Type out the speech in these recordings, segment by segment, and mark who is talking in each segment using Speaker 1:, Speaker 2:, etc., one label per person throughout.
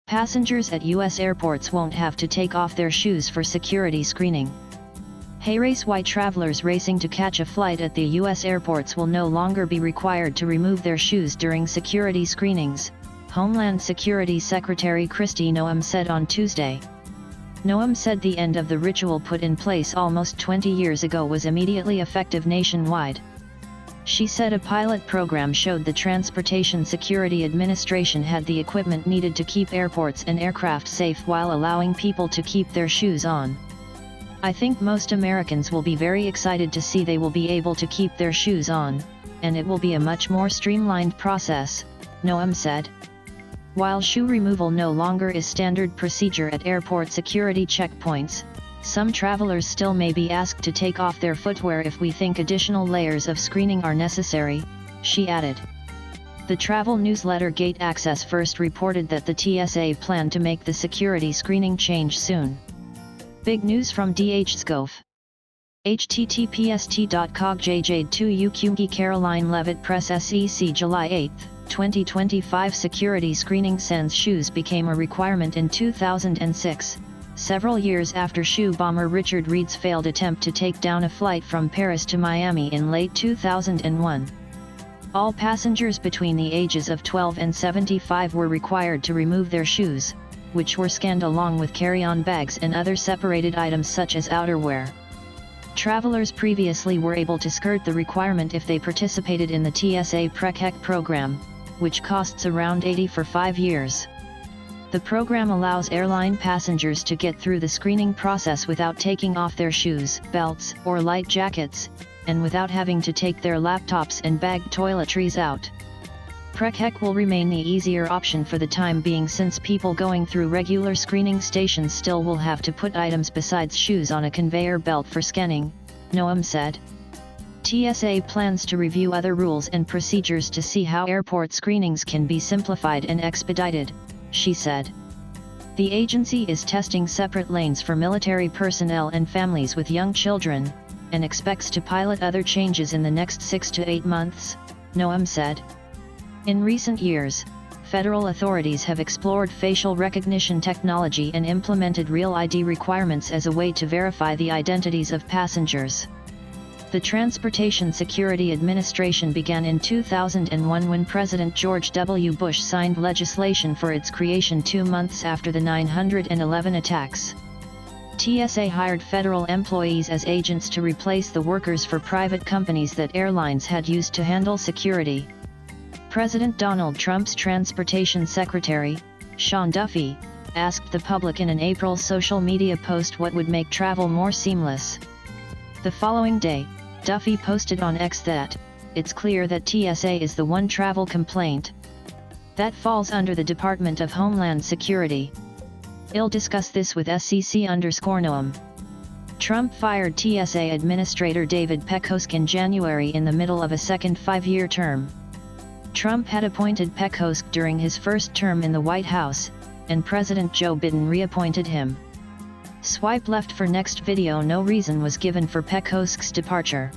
Speaker 1: Passengers at U.S. airports won't have to take off their shoes for security screening. Hey race why travelers racing to catch a flight at the U.S. airports will no longer be required to remove their shoes during security screenings, Homeland Security Secretary Kristi Noem said on Tuesday. Noem said the end of the ritual put in place almost 20 years ago was immediately effective nationwide. She said a pilot program showed the Transportation Security Administration had the equipment needed to keep airports and aircraft safe while allowing people to keep their shoes on. I think most Americans will be very excited to see they will be able to keep their shoes on, and it will be a much more streamlined process, Noem said. While shoe removal no longer is standard procedure at airport security checkpoints, some travelers still may be asked to take off their footwear if we think additional layers of screening are necessary, she added. The travel newsletter Gate Access first reported that the TSA planned to make the security screening change soon. Big news from DHSCOF. https://t.cogjj2uqngi Caroline Levitt Press SEC July 8, 2025 Security screening sans shoes became a requirement in 2006, several years after shoe bomber Richard Reed's failed attempt to take down a flight from Paris to Miami in late 2001. All passengers between the ages of 12 and 75 were required to remove their shoes, which were scanned along with carry-on bags and other separated items such as outerwear. Travelers previously were able to skirt the requirement if they participated in the TSA PreCheck program, which costs around $80 for 5 years. The program allows airline passengers to get through the screening process without taking off their shoes, belts, or light jackets, and without having to take their laptops and bagged toiletries out. PreCheck will remain the easier option for the time being since people going through regular screening stations still will have to put items besides shoes on a conveyor belt for scanning, Noem said. TSA plans to review other rules and procedures to see how airport screenings can be simplified and expedited, she said. The agency is testing separate lanes for military personnel and families with young children, and expects to pilot other changes in the next 6 to 8 months, Noem said. In recent years, federal authorities have explored facial recognition technology and implemented Real ID requirements as a way to verify the identities of passengers. The Transportation Security Administration began in 2001 when President George W. Bush signed legislation for its creation 2 months after the 9/11 attacks. TSA hired federal employees as agents to replace the workers for private companies that airlines had used to handle security. President Donald Trump's Transportation Secretary, Sean Duffy, asked the public in an April social media post what would make travel more seamless. The following day, Duffy posted on X that, "It's clear that TSA is the one travel complaint that falls under the Department of Homeland Security. I'll discuss this with SEC_Noem." Trump fired TSA Administrator David Pekosk in January in the middle of a second 5-year term. Trump had appointed Pekosk during his first term in the White House, and President Joe Biden reappointed him. Swipe left for next video. No reason was given for Pekosk's departure.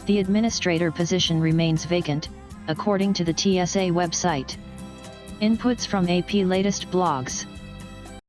Speaker 1: The administrator position remains vacant, according to the TSA website. Inputs from AP latest blogs.